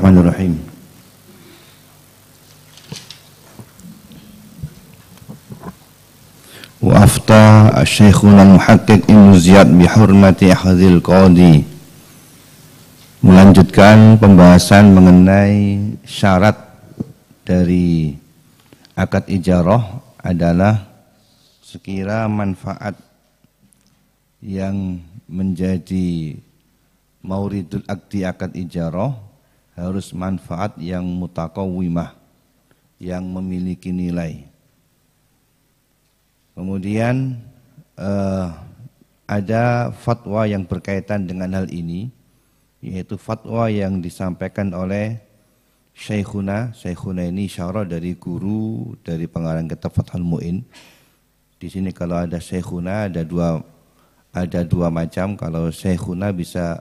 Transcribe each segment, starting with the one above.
Bismillahirrahmanirrahim. Wa afta asy-Syekhul Muhaqqiq Ibnu Ziyad bi hurmati akhdhil qadi. Melanjutkan pembahasan mengenai syarat dari akad ijarah adalah sekira manfaat yang menjadi mauridul akdi akad ijarah harus manfaat yang mutakawimah, yang memiliki nilai. Kemudian ada fatwa yang berkaitan dengan hal ini, yaitu fatwa yang disampaikan oleh Syekhuna ini syarah dari guru dari pengarang kitab Fathul Mu'in. Di sini kalau ada Syekhuna ada dua macam. Kalau Syekhuna bisa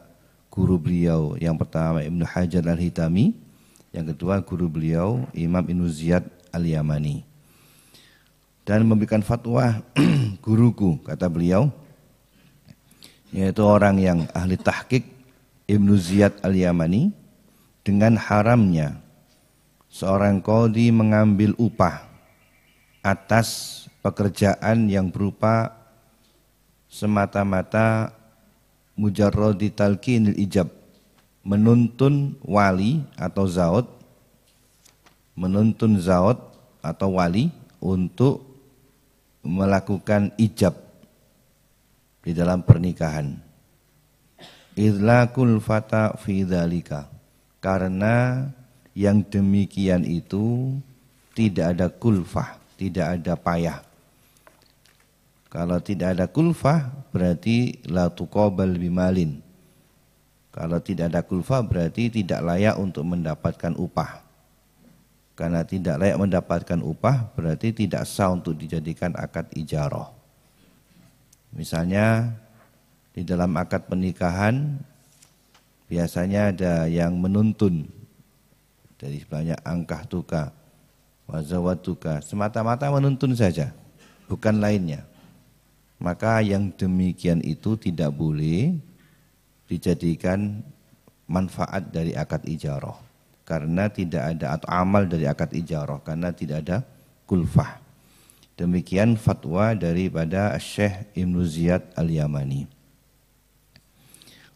guru beliau yang pertama Ibnu Hajar Al-Hitami, yang kedua guru beliau Imam Ibnu Ziyad Al-Yamani. Dan memberikan fatwa guruku, kata beliau, yaitu orang yang ahli tahqiq Ibnu Ziyad Al-Yamani, dengan haramnya seorang qadhi mengambil upah atas pekerjaan yang berupa semata-mata mujarradi talqinil ijab, menuntun wali atau zaud, menuntun zaud atau wali untuk melakukan ijab di dalam pernikahan. Idlaqul fata fi dzalika, karena yang demikian itu tidak ada kulfah, tidak ada payah. Kalau tidak ada kulfah berarti la tuqabal bimalin. Kalau tidak ada kulfah berarti tidak layak untuk mendapatkan upah. Karena tidak layak mendapatkan upah berarti tidak sah untuk dijadikan akad ijarah. Misalnya di dalam akad pernikahan biasanya ada yang menuntun dari sebelahnya angkah tuka, wazawatuka, semata-mata menuntun saja, bukan lainnya. Maka yang demikian itu tidak boleh dijadikan manfaat dari akad ijarah, karena tidak ada, atau amal dari akad ijarah, karena tidak ada kulfah. Demikian fatwa daripada Syekh Ibnu Ziyad Al-Yamani.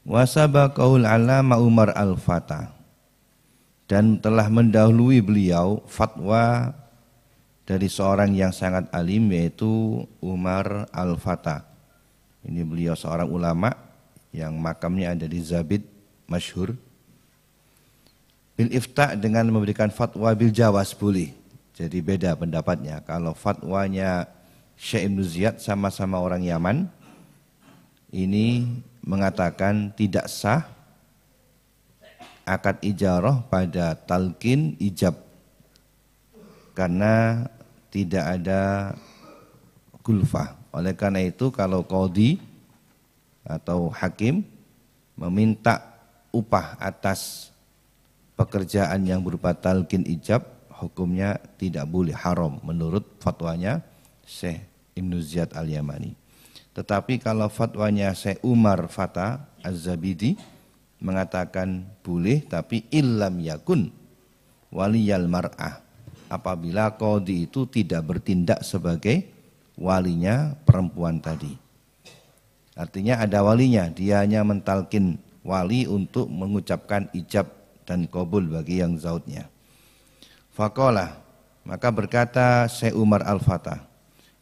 Wa sabaqaul alama Umar Al-Fata, dan telah mendahului beliau fatwa dari seorang yang sangat alim, yaitu Umar Al-Fata. Ini beliau seorang ulama yang makamnya ada di Zabid, masyhur. Bil ifta, dengan memberikan fatwa bil jawaz, boleh. Jadi beda pendapatnya. Kalau fatwanya Syekh Ibnu Ziyad sama-sama orang Yaman, ini mengatakan tidak sah akad ijarah pada talqin ijab, karena tidak ada kulfah. Oleh karena itu kalau qadhi atau hakim meminta upah atas pekerjaan yang berupa talqin ijab, hukumnya tidak boleh, haram menurut fatwanya Syekh Ibnu Ziyad Al-Yamani. Tetapi kalau fatwanya Syekh Umar Fata Az-Zabidi mengatakan boleh, tapi illam yakun waliyal mar'ah, apabila qadhi itu tidak bertindak sebagai walinya perempuan tadi. Artinya ada walinya, dia hanya mentalkin wali untuk mengucapkan ijab dan qabul bagi yang zaudnya. Faqala, maka berkata Syekh Umar Al-Fatah,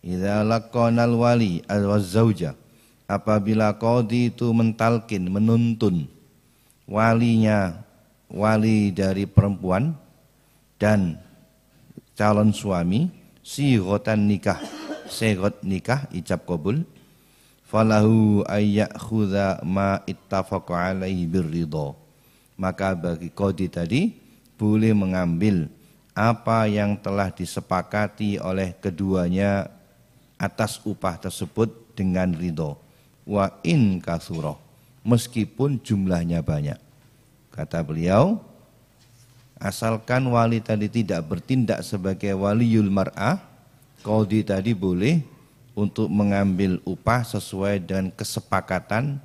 idza laqanal wali al-zawja, apabila qadhi itu mentalkin, menuntun walinya, wali dari perempuan dan calon suami, sighotan nikah, sighot nikah, ijab qabul, falahu ayyakhudha ma ittafaqa alaihi birridha, maka bagi qadhi tadi boleh mengambil apa yang telah disepakati oleh keduanya atas upah tersebut dengan ridho, wa in kasura, meskipun jumlahnya banyak. Kata beliau, asalkan wali tadi tidak bertindak sebagai waliul mar'ah, qadhi tadi boleh untuk mengambil upah sesuai dengan kesepakatan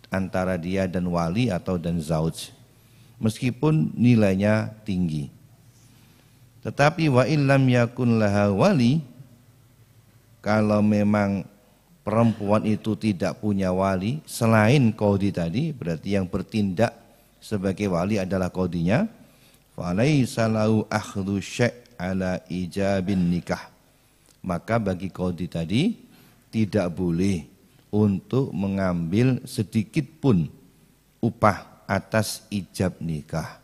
antara dia dan wali atau dan zauj. meskipun nilainya tinggi. Tetapi wa illam yakun laha wali, kalau memang perempuan itu tidak punya wali selain qadhi tadi, berarti yang bertindak sebagai wali adalah qadhinya, falaisa lahu akhdhu syai' ala ijabin nikah, maka bagi qadhi tadi tidak boleh untuk mengambil sedikit pun upah atas ijab nikah.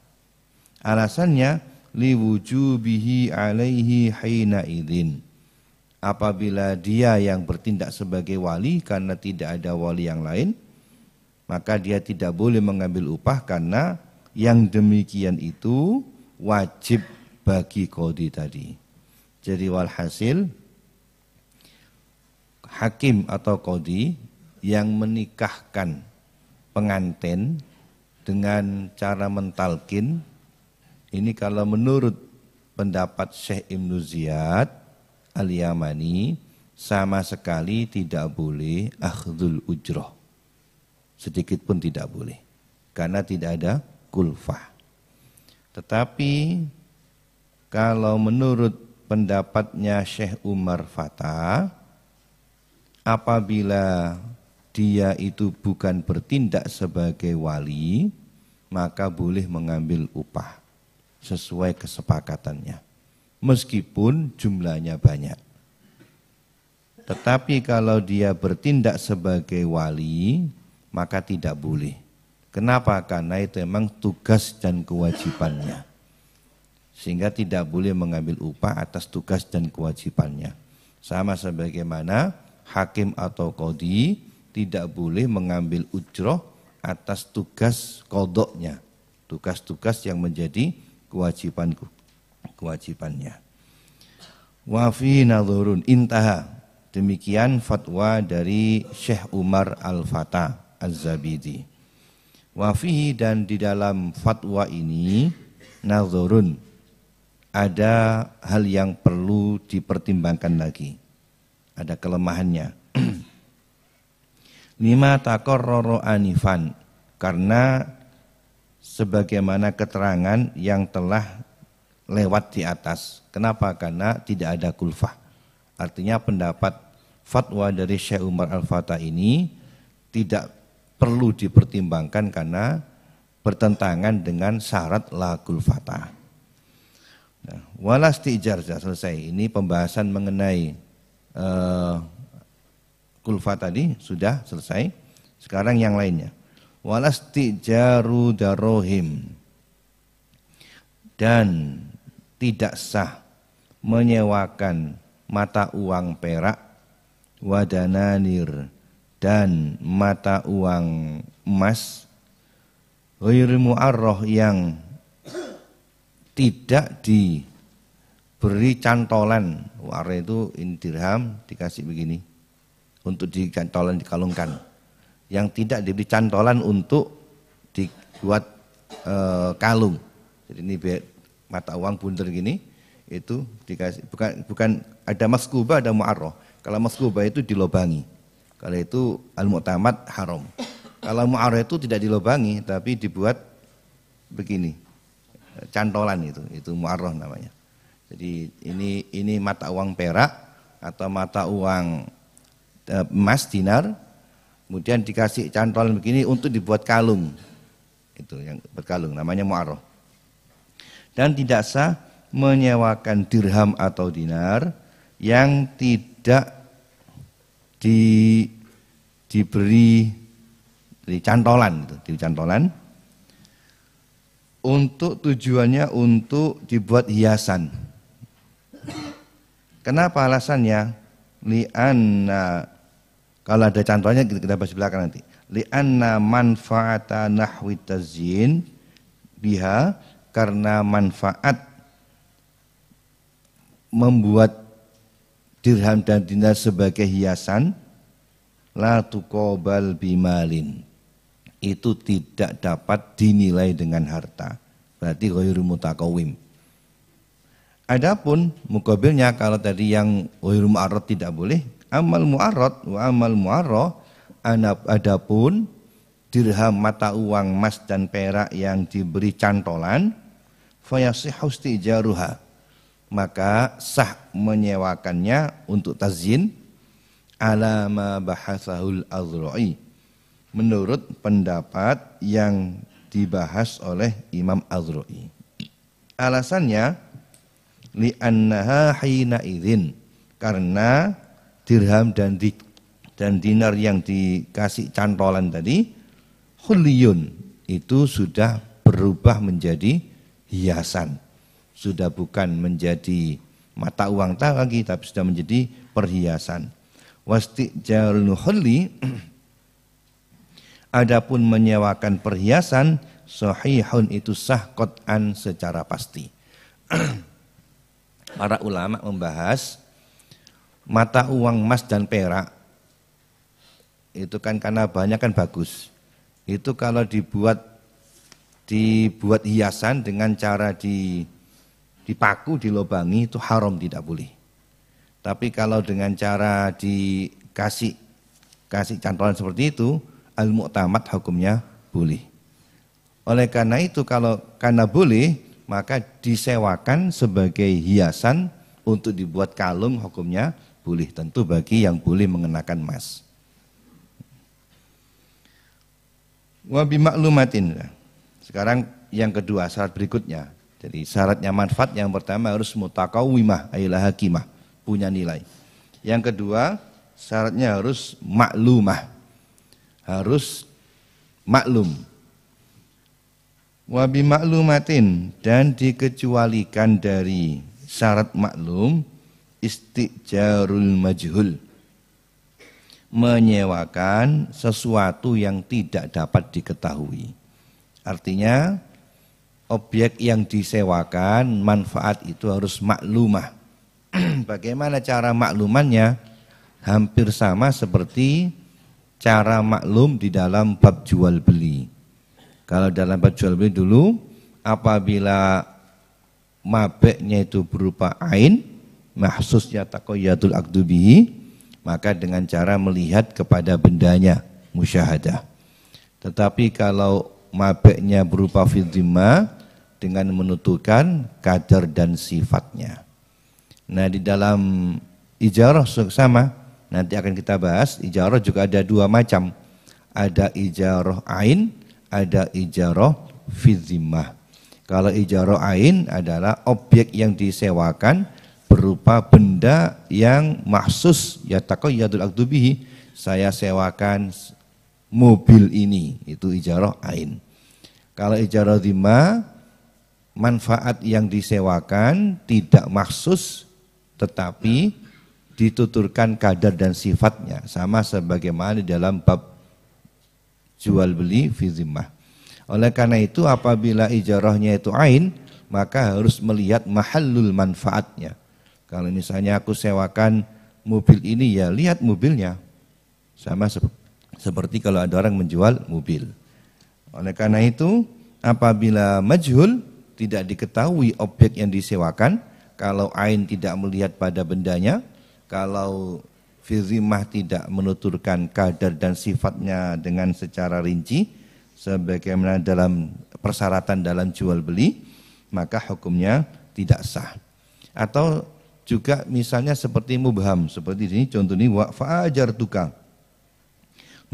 Alasannya liwujubihi alaihi hina idzin, apabila dia yang bertindak sebagai wali karena tidak ada wali yang lain, maka dia tidak boleh mengambil upah karena yang demikian itu wajib bagi qadhi tadi. Jadi walhasil hakim atau qadhi yang menikahkan pengantin dengan cara mentalkin, ini kalau menurut pendapat Syekh Ibnu Ziyad Al-Yamani sama sekali tidak boleh akhdul ujroh, sedikit pun tidak boleh, karena tidak ada kulfah. Tetapi kalau menurut pendapatnya Syekh Umar Fatah, apabila dia itu bukan bertindak sebagai wali, maka boleh mengambil upah sesuai kesepakatannya, meskipun jumlahnya banyak. Tetapi kalau dia bertindak sebagai wali, maka tidak boleh. Kenapa? Karena itu memang tugas dan kewajibannya, sehingga tidak boleh mengambil upah atas tugas dan kewajibannya. Sama sebagaimana hakim atau qadhi tidak boleh mengambil ujroh atas tugas qadoknya, tugas-tugas yang menjadi kewajibannya. Wa fi nadhurun intaha, demikian fatwa dari Syekh Umar Al-Fatah Az-Zabidi. Wa fihi, dan di dalam fatwa ini nadhurun, ada hal yang perlu dipertimbangkan lagi, ada kelemahannya. Lima taqarrara anifan, karena sebagaimana keterangan yang telah lewat di atas. Kenapa? Karena tidak ada kulfah. Artinya pendapat fatwa dari Syekh Umar Al-Fatah ini tidak perlu dipertimbangkan karena bertentangan dengan syarat la kulfata. Nah, walas tijar, sudah selesai. Ini pembahasan mengenai kulfah tadi sudah selesai. Sekarang yang lainnya. Walas tijaru darohim, dan tidak sah menyewakan mata uang perak, wadananir, dan mata uang emas, ghairi mu'arrah, yang tidak diberi cantolan. Mu'arrah itu dirham dikasih begini untuk dicantolan, dikalungkan, yang tidak diberi cantolan untuk dibuat kalung. Jadi ini mata uang bundar gini, itu dikasih, bukan ada maskubah, ada mu'arrah. Kalau maskubah itu dilobangi, kalau itu al-mu'tamad haram. Kalau mu'arrah itu tidak dilobangi tapi dibuat begini, cantolan, itu mu'arrah namanya. Jadi ini mata uang perak atau mata uang emas dinar, kemudian dikasih cantolan begini untuk dibuat kalung. Itu yang berkalung namanya mu'arrah. Dan tidak sah menyewakan dirham atau dinar yang tidak diberi cantolan, untuk tujuannya untuk dibuat hiasan. Kenapa alasannya? Li'anna, kalau ada cantolannya kita bahas di belakang nanti. Li'anna manfaata nahwi tazyin biha, karena manfaat membuat dirham dan dinar sebagai hiasan, la tuqabal bimalin, itu tidak dapat dinilai dengan harta, berarti ghairu mutaqawwim. Adapun muqabilnya, kalau tadi yang ghairu mu'arrad tidak boleh, amal mu'arrad wa amal mu'arrah, adapun dirham mata uang emas dan perak yang diberi cantolan, fayasihhu istijaruha, maka sah menyewakannya untuk tazyin ala ma bahatsahul Azra'i, menurut pendapat yang dibahas oleh Imam Azra'i. Alasannya li'annaha hina idzin, karena dirham dan dinar yang dikasih cantolan tadi khuliyun, itu sudah berubah menjadi hiasan, sudah bukan menjadi mata uang lagi, tapi sudah menjadi perhiasan. Wastijarul khulli, adapun menyewakan perhiasan, sahihun, itu sah qat'an secara pasti. Para ulama membahas mata uang emas dan perak itu kan karena banyak kan bagus. Itu kalau dibuat hiasan dengan cara dipaku, dilobangi, itu haram, tidak boleh. Tapi kalau dengan cara dikasih cantolan seperti itu, al-mu'tamad hukumnya boleh. Oleh karena itu karena boleh, maka disewakan sebagai hiasan untuk dibuat kalung, hukumnya boleh, tentu bagi yang boleh mengenakan emas. Wa bimaklumatin. Sekarang yang kedua, syarat berikutnya. Jadi syaratnya manfaat yang pertama harus mutaqawwimah, ailah hakimah, punya nilai. Yang kedua, syaratnya harus maklumah, harus maklum. Wa bimaklumatin, dan dikecualikan dari syarat maklum istijarul majhul, menyewakan sesuatu yang tidak dapat diketahui. Artinya objek yang disewakan, manfaat itu harus maklumah. Bagaimana cara maklumannya? Hampir sama seperti cara maklum di dalam bab jual beli. Kalau dalam bab jual beli dulu, apabila mabeknya itu berupa ain, mahsusnya taqayyadul aqdu bihi, maka dengan cara melihat kepada bendanya, musyahadah. Tetapi kalau mabeknya berupa fidzimah, dengan menuturkan kadar dan sifatnya. Nah, di dalam ijarah sama, nanti akan kita bahas, ijarah juga ada dua macam. Ada ijarah ain, ada ijarah fidzimah. Kalau ijarah ain adalah objek yang disewakan berupa benda yang mahsus, ya taqayyadul aqdu bihi, saya sewakan mobil ini, itu ijarah ain. Kalau ijarah dhimma, manfaat yang disewakan tidak mahsus tetapi dituturkan kadar dan sifatnya, sama sebagaimana di dalam bab jual beli fi dhimmah. Oleh karena itu apabila ijarahnya itu ain, maka harus melihat mahallul manfaatnya. Kalau misalnya aku sewakan mobil ini, ya lihat mobilnya. Sama seperti kalau ada orang menjual mobil. Oleh karena itu apabila majhul, tidak diketahui objek yang disewakan, kalau ain tidak melihat pada bendanya, kalau fizimah tidak menuturkan kadar dan sifatnya dengan secara rinci, sebagaimana dalam persyaratan dalam jual beli, maka hukumnya tidak sah. Atau juga misalnya seperti mubham, seperti ini contoh ini, wa fa'ajartuka,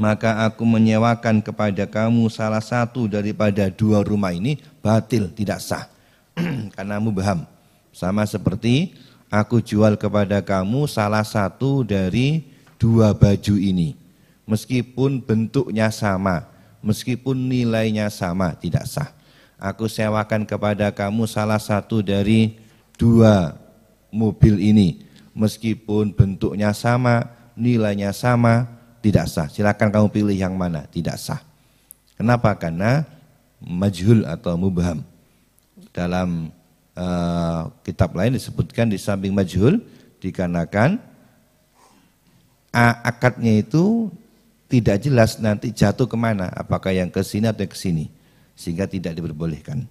maka aku menyewakan kepada kamu salah satu daripada dua rumah ini, batil, tidak sah. Karena mubham. Sama seperti aku jual kepada kamu salah satu dari dua baju ini, meskipun bentuknya sama, meskipun nilainya sama, tidak sah. Aku sewakan kepada kamu salah satu dari dua mobil ini, meskipun bentuknya sama, nilainya sama, tidak sah. Silakan kamu pilih yang mana, tidak sah. Kenapa? Karena majhul atau mubham. Dalam kitab lain disebutkan di samping majhul, dikarenakan akadnya itu tidak jelas nanti jatuh kemana, apakah yang ke sini atau ke sini, sehingga tidak diperbolehkan.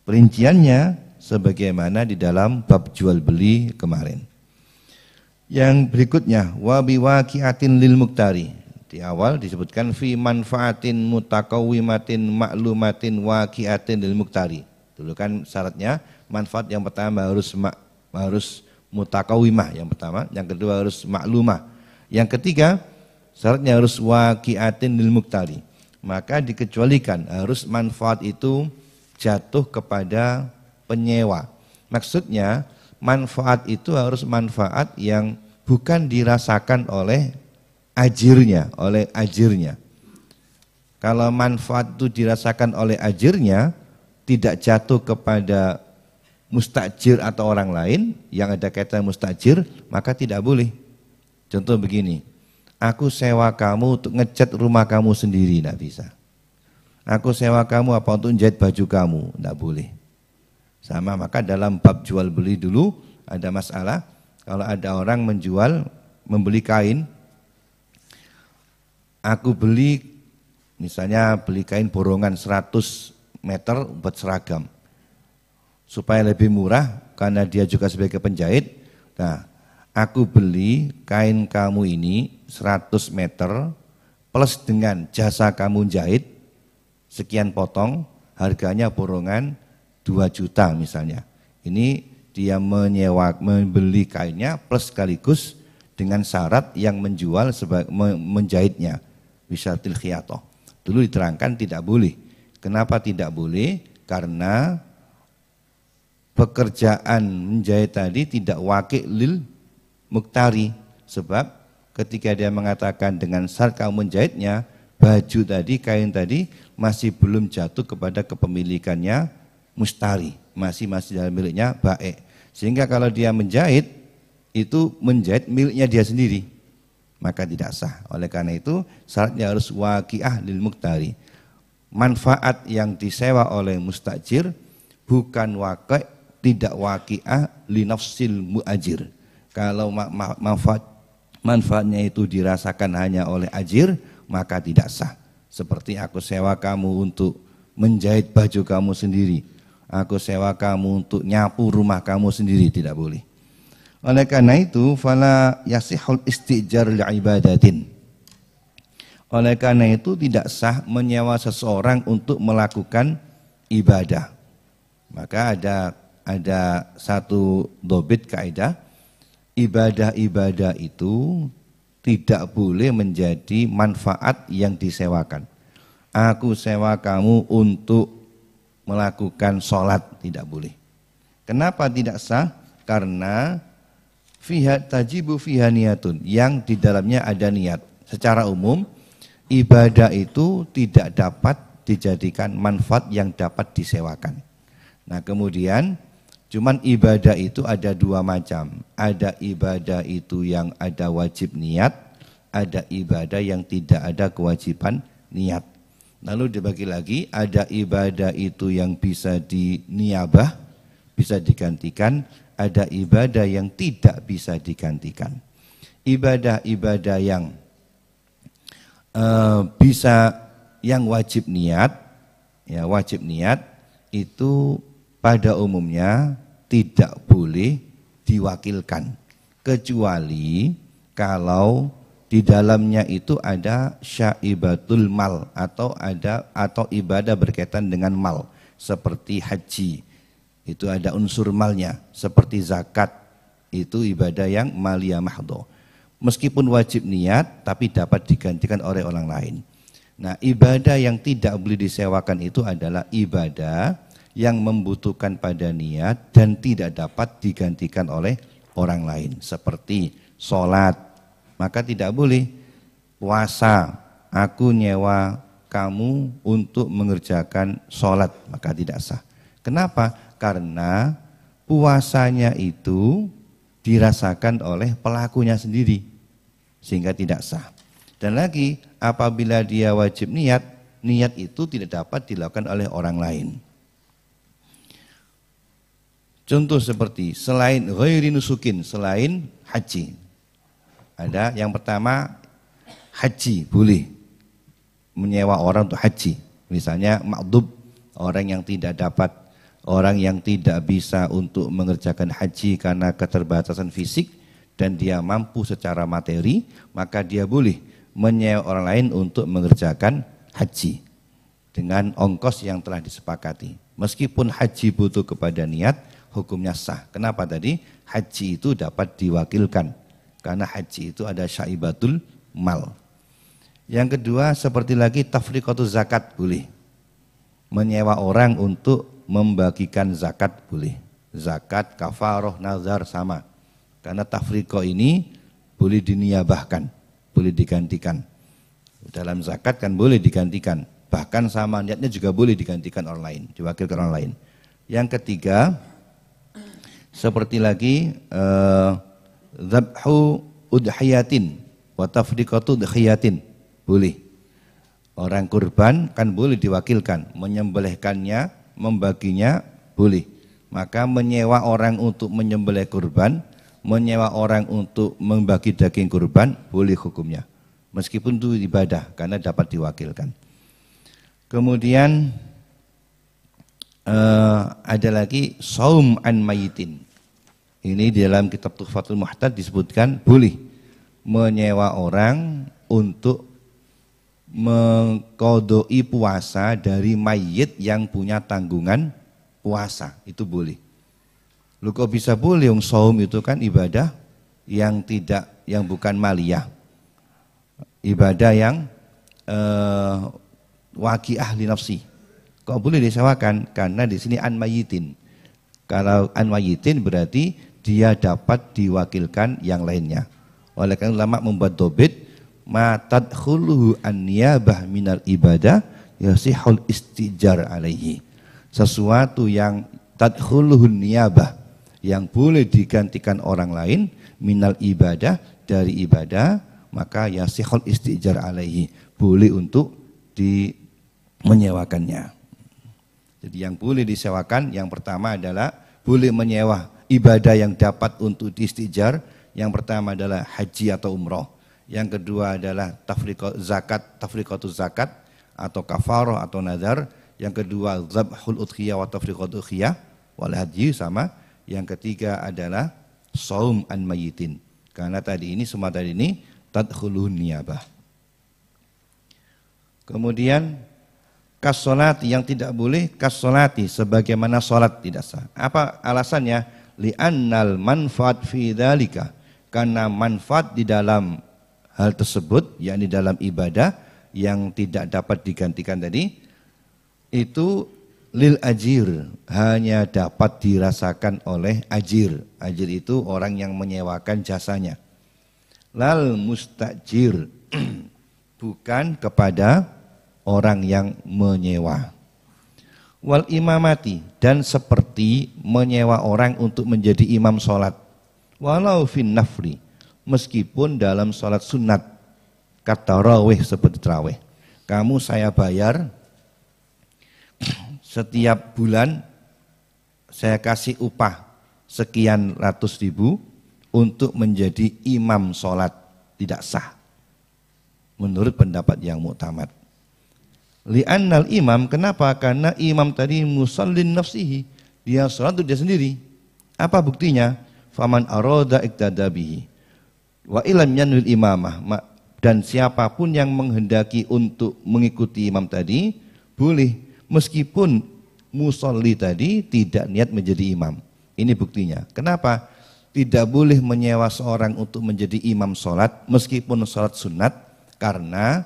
Perinciannya sebagaimana di dalam bab jual beli kemarin. Yang berikutnya, wa biwaqi'atin lil muktari, Di awal disebutkan fi manfaatin mutakawwimatin ma'lumatin waqi'atin lil muktari. Dulu kan syaratnya manfaat yang pertama harus mutakawwimah yang pertama, yang kedua harus maklumah. Yang ketiga syaratnya harus waqi'atin lil muktari. Maka dikecualikan harus manfaat itu jatuh kepada penyewa. Maksudnya manfaat itu harus manfaat yang bukan dirasakan oleh ajirnya. Kalau manfaat itu dirasakan oleh ajirnya, tidak jatuh kepada mustajir atau orang lain yang ada kaitan mustajir, maka tidak boleh. Contoh begini, aku sewa kamu untuk ngecat rumah kamu sendiri, tidak bisa. Aku sewa kamu apa untuk jahit baju kamu, tidak boleh. Sama, maka dalam bab jual beli dulu ada masalah, kalau ada orang membeli kain, aku beli misalnya beli kain borongan 100 meter buat seragam. Supaya lebih murah karena dia juga sebagai penjahit. Nah, aku beli kain kamu ini 100 meter plus dengan jasa kamu jahit sekian potong, harganya borongan 2 juta misalnya. Ini dia membeli kainnya plus sekaligus dengan syarat yang menjahitnya. Bisyaratil khiyatoh. Dulu diterangkan tidak boleh. Kenapa tidak boleh? Karena pekerjaan menjahit tadi tidak waqi' lil muktari. Sebab ketika dia mengatakan dengan syarat kamu menjahitnya, baju tadi, kain tadi masih belum jatuh kepada kepemilikannya mustari. Masih dalam miliknya baik. Sehingga kalau dia menjahit, itu menjahit miliknya dia sendiri. Maka tidak sah. Oleh karena itu syaratnya harus waqi'ah lil muktari. Manfaat yang disewa oleh mustajir bukan tidak waqi'ah li nafsil muajir. Kalau manfaatnya itu dirasakan hanya oleh ajir, maka tidak sah. Seperti aku sewa kamu untuk menjahit baju kamu sendiri, aku sewa kamu untuk nyapu rumah kamu sendiri, tidak boleh. Oleh karena itu, fala yasihul istijar li'ibadatin. Oleh karena itu tidak sah menyewa seseorang untuk melakukan ibadah. Maka ada satu dobit kaidah, ibadah-ibadah itu tidak boleh menjadi manfaat yang disewakan. Aku sewa kamu untuk melakukan sholat, tidak boleh. Kenapa tidak sah? Karena tajibu fiha niyatun, yang di dalamnya ada niat. Secara umum ibadah itu tidak dapat dijadikan manfaat yang dapat disewakan. Nah, kemudian cuman ibadah itu ada dua macam. Ada ibadah itu yang ada wajib niat, ada ibadah yang tidak ada kewajiban niat. Lalu dibagi lagi, ada ibadah itu yang bisa diniabah, bisa digantikan, ada ibadah yang tidak bisa digantikan. Ibadah-ibadah yang yang wajib niat, ya wajib niat itu pada umumnya tidak boleh diwakilkan, kecuali kalau di dalamnya itu ada syaibatul mal atau ibadah berkaitan dengan mal seperti haji. Itu ada unsur malnya, seperti zakat, itu ibadah yang maliyah mahdho. Meskipun wajib niat, tapi dapat digantikan oleh orang lain. Nah, ibadah yang tidak boleh disewakan itu adalah ibadah yang membutuhkan pada niat dan tidak dapat digantikan oleh orang lain. Seperti sholat, maka tidak boleh. Puasa, aku nyewa kamu untuk mengerjakan sholat, maka tidak sah. Kenapa? Karena puasanya itu dirasakan oleh pelakunya sendiri, sehingga tidak sah. Dan lagi, apabila dia wajib niat, niat itu tidak dapat dilakukan oleh orang lain. Contoh seperti selain ghairi nusukin, selain haji. Ada yang pertama, haji boleh menyewa orang untuk haji. Misalnya ma'dub, orang yang tidak dapat, orang yang tidak bisa untuk mengerjakan haji karena keterbatasan fisik dan dia mampu secara materi, maka dia boleh menyewa orang lain untuk mengerjakan haji dengan ongkos yang telah disepakati. Meskipun haji butuh kepada niat, hukumnya sah. Kenapa tadi? Haji itu dapat diwakilkan. Karena haji itu ada syaibatul mal. Yang kedua, seperti lagi tafriqatul zakat boleh. Menyewa orang untuk membagikan zakat boleh. Zakat, kafaroh, nazar sama. Karena tafriqah ini boleh diniyabahkan, boleh digantikan. Dalam zakat kan boleh digantikan. Bahkan sama niatnya juga boleh digantikan orang lain, diwakilkan orang lain. Yang ketiga, seperti lagi dzabhu udhiyatin wa tafriqatu udhiyatin boleh. Orang kurban kan boleh diwakilkan, menyembelihkannya, membaginya boleh. Maka menyewa orang untuk menyembelih kurban, menyewa orang untuk membagi daging kurban boleh hukumnya. Meskipun itu ibadah karena dapat diwakilkan. Kemudian ada lagi saum an mayitin. Ini di dalam kitab Tuhfatul Muhtad disebutkan boleh menyewa orang untuk mengqodoi puasa dari mayit yang punya tanggungan puasa, itu boleh. Lu kok bisa boleh? Yang saum itu kan ibadah yang bukan maliyah, ibadah yang waqi'ah li nafsi. Kok boleh disewakan? Karena di sini an mayitin. Kalau an mayitin berarti dia dapat diwakilkan yang lainnya. Oleh karena ulama membuat dobit ma tadkhuluhu an-niyabah minal ibadah yasihul istijar alaihi. Sesuatu yang tadkhuluhu niyabah, yang boleh digantikan orang lain minal ibadah, dari ibadah, maka yasihul istijar alaihi, boleh untuk menyewakannya. Jadi yang boleh disewakan yang pertama adalah boleh menyewa ibadah yang dapat untuk diistijar. Yang pertama adalah haji atau umroh. Yang kedua adalah tafriqatul zakat atau kafaroh atau nazar. Yang kedua dzabhul udhiyah wa tafriqatul udhiyah wal haji sama. Yang ketiga adalah saum an mayitin. Karena semua tadi ini tadkhulun niyabah. Kemudian kasolati, yang tidak boleh kasolati sebagaimana solat tidak sah. Apa alasannya? Li'annal manfaat fi dzalika, karena manfaat di dalam hal tersebut, yakni dalam ibadah yang tidak dapat digantikan tadi, itu lil ajir, hanya dapat dirasakan oleh ajir. Ajir itu orang yang menyewakan jasanya. Lal mustajir, bukan kepada orang yang menyewa. Wal imamati, dan seperti menyewa orang untuk menjadi imam sholat. Walau fin nafri, meskipun dalam sholat sunat, kata raweh seperti terawih. Kamu saya bayar setiap bulan, saya kasih upah sekian ratus ribu untuk menjadi imam sholat, tidak sah menurut pendapat yang mu'tamad. Li'annal imam, kenapa? Karena imam tadi musallin nafsihi, dia sholat untuk dia sendiri. Apa buktinya? Faman aroda iktada bihi wa ilam yanwil imamah, dan siapapun yang menghendaki untuk mengikuti imam tadi boleh, meskipun musalli tadi tidak niat menjadi imam. Ini buktinya. Kenapa? Tidak boleh menyewa seorang untuk menjadi imam sholat meskipun sholat sunat, karena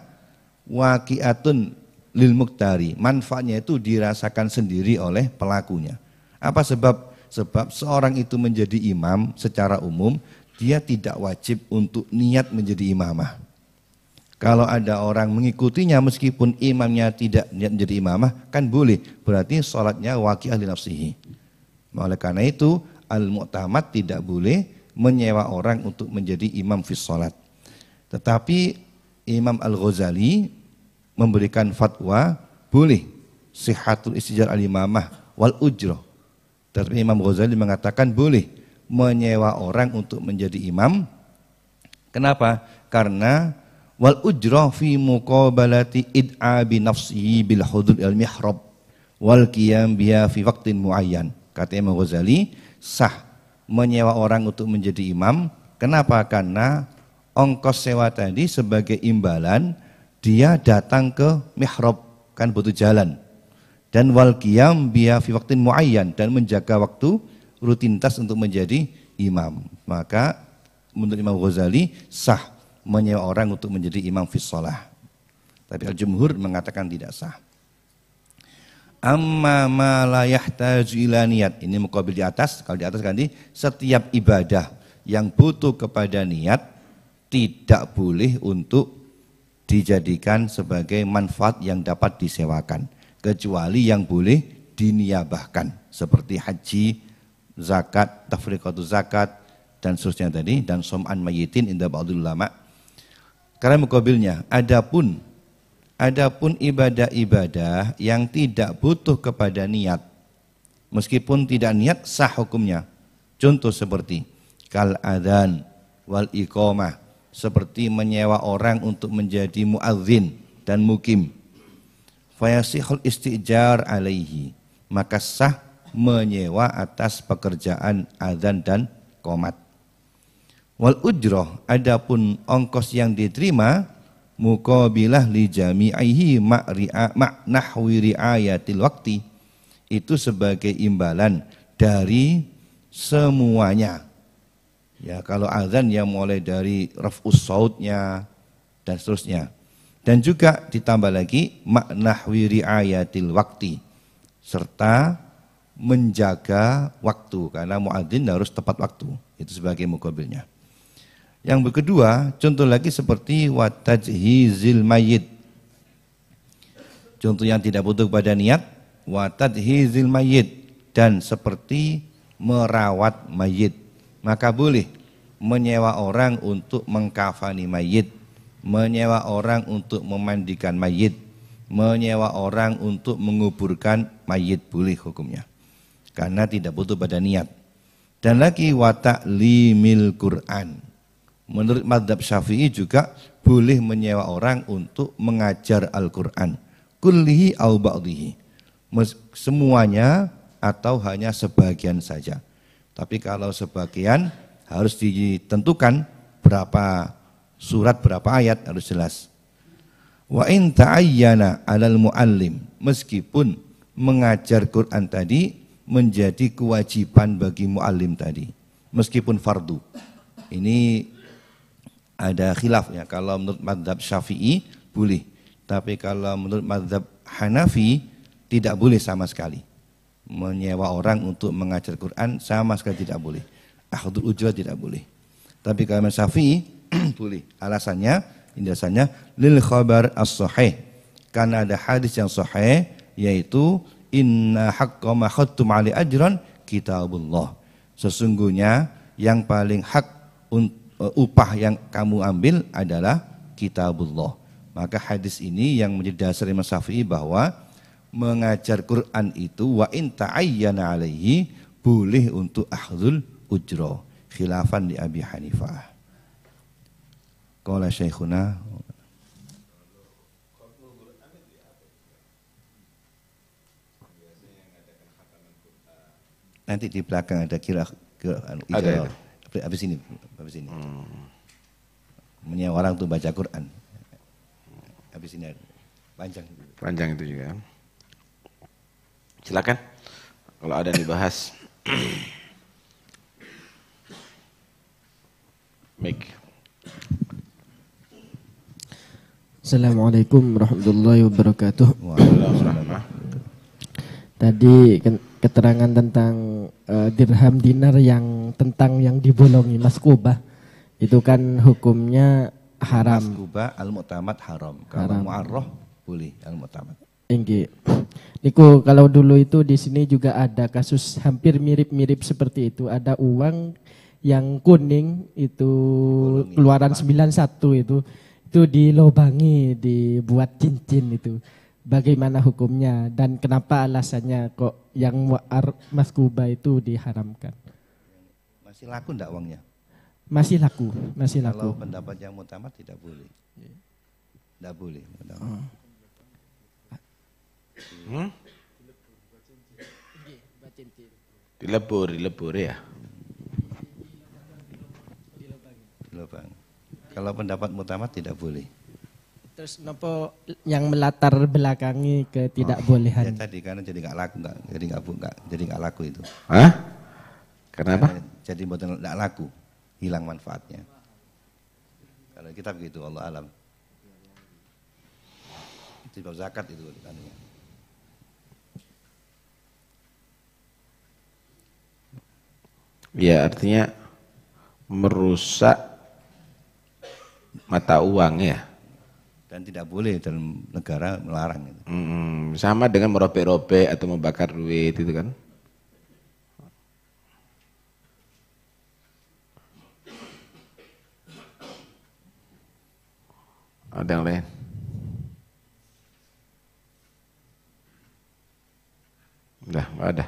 waqi'atun lil muktari, manfaatnya itu dirasakan sendiri oleh pelakunya. Apa sebab? Sebab seorang itu menjadi imam secara umum, dia tidak wajib untuk niat menjadi imamah. Kalau ada orang mengikutinya meskipun imamnya tidak niat menjadi imamah, kan boleh, berarti sholatnya waqi'ah li nafsihi. Oleh karena itu al-mu'tamad tidak boleh menyewa orang untuk menjadi imam fi sholat. Tetapi Imam Al-Ghazali memberikan fatwa boleh sihatul istijar al-imamah wal ujroh. Tetapi Imam Ghazali mengatakan boleh menyewa orang untuk menjadi imam. Kenapa? Karena wal ujroh fi muqabalati id'abi nafsihi bil hudud al-mihrab wal qiyam biha fi waqtin muayyan. Kata Imam Ghazali, sah menyewa orang untuk menjadi imam. Kenapa? Karena ongkos sewa tadi sebagai imbalan dia datang ke mihrab, kan butuh jalan. Dan wal qiyam biya fi waqtin muayyan, dan menjaga waktu rutinitas untuk menjadi imam. Maka menurut Imam Ghazali sah menyewa orang untuk menjadi imam fi shalah. Tapi al-jumhur mengatakan tidak sah. Amma ma la yahtaju ila niyat. Ini muqabil di atas, kalau di atas kan setiap ibadah yang butuh kepada niat tidak boleh untuk dijadikan sebagai manfaat yang dapat disewakan, kecuali yang boleh diniabahkan seperti haji, zakat, tafriqatu zakat dan seterusnya tadi, dan som'an mayyitin inda ba'dul ulama. Karena muqabilnya adapun ibadah-ibadah yang tidak butuh kepada niat, meskipun tidak niat sah hukumnya. Contoh seperti kal adzan wal iqamah, seperti menyewa orang untuk menjadi muadzin dan mukim. Fayasihul istijar alaihi, maka sah menyewa atas pekerjaan adzan dan qomat. Wal ujroh, adapun ongkos yang diterima muqabilah li jami'ihi ma'nahwi ri'ayatil waqti, itu sebagai imbalan dari semuanya. Ya, kalau azan ya mulai dari raf'us sautnya dan seterusnya. Dan juga ditambah lagi ma'nahwi ri'ayatil waqti, serta menjaga waktu, karena muadzin harus tepat waktu. Itu sebagai muqabilnya. Yang kedua, contoh lagi seperti watajhizil mayyit. Contoh yang tidak butuh pada niat, watajhizil mayyit, dan seperti merawat mayit. Maka boleh menyewa orang untuk mengkafani mayit, menyewa orang untuk memandikan mayit, menyewa orang untuk menguburkan mayit, boleh hukumnya. Karena tidak butuh pada niat. Dan lagi wa ta'limil Qur'an. Menurut mazhab Syafi'i juga boleh menyewa orang untuk mengajar Al-Qur'an. Kullihi au ba'dihi. Semuanya atau hanya sebagian saja. Tapi kalau sebagian harus ditentukan berapa surat, berapa ayat, harus jelas. Wa in ta'ayyana 'alal muallim, meskipun mengajar Quran tadi menjadi kewajiban bagi muallim tadi, meskipun fardu. Ini ada khilaf ya, kalau menurut mazhab Syafi'i boleh, tapi kalau menurut mazhab Hanafi tidak boleh sama sekali. Menyewa orang untuk mengajar Quran sama sekali tidak boleh. Akhdul ujrah tidak boleh. Tapi kalau Syafi'i boleh. Alasannya, indasanya lil khabar as-sahih. Karena ada hadis yang sahih, yaitu inna haqqa ma khattum ali ajran kitabullah. Sesungguhnya yang paling hak upah yang kamu ambil adalah kitabullah. Maka hadis ini yang menjadi dasar Imam Syafi'i bahwa mengajar Quran itu wa in ta'ayyana alaihi, boleh untuk akhdul ujrah, khilafan di Abi Hanifah. Qala syekhuna, nanti di belakang ada kira ada. Habis ini. Menyewa orang untuk baca Quran. Habis ini ada. Panjang itu juga. Silakan. Kalau ada yang dibahas. Baik. Assalamualaikum warahmatullahi wabarakatuh. Waalaikumsalam. Tadi keterangan tentang dirham dinar yang dibolongi maskubah, itu kan hukumnya haram. Maskubah al-mu'tamad haram. Kalau mu'arrah boleh al-mu'tamad. Inggih. Niku kalau dulu itu di sini juga ada kasus hampir mirip-mirip seperti itu. Ada uang yang kuning itu bolongi, keluaran 91 itu dilobangi, dibuat cincin itu. Bagaimana hukumnya dan kenapa alasannya kok yang maskubah itu diharamkan? Masih laku enggak uangnya? Masih laku. Kalau pendapat yang mu'tamad tidak boleh. Tidak boleh. Dilebur ya. Dilobang. Kalau pendapat mutamat tidak boleh. Terus nopo yang melatar belakangi Ya ketidakbolehan? tadi karena jadi nggak laku, jadi nggak laku itu. Hah? Kenapa? Karena jadi buatan nggak laku, hilang manfaatnya. Kalau kita begitu, Allah alam. Itu bab zakat itu. Ya artinya merusak mata uang ya. Dan tidak boleh dalam negara melarang itu. Sama dengan merobek-robek atau membakar duit itu kan. Ada yang lain? Udah, nggak ada.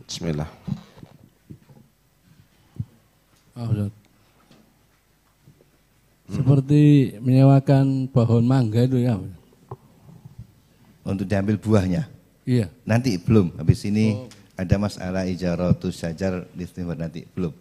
Bismillah. Ustaz. Seperti menyewakan pohon mangga itu ya. Untuk diambil buahnya. Iya. Nanti belum, habis ini ada masalah ijaratus syajar di nanti belum.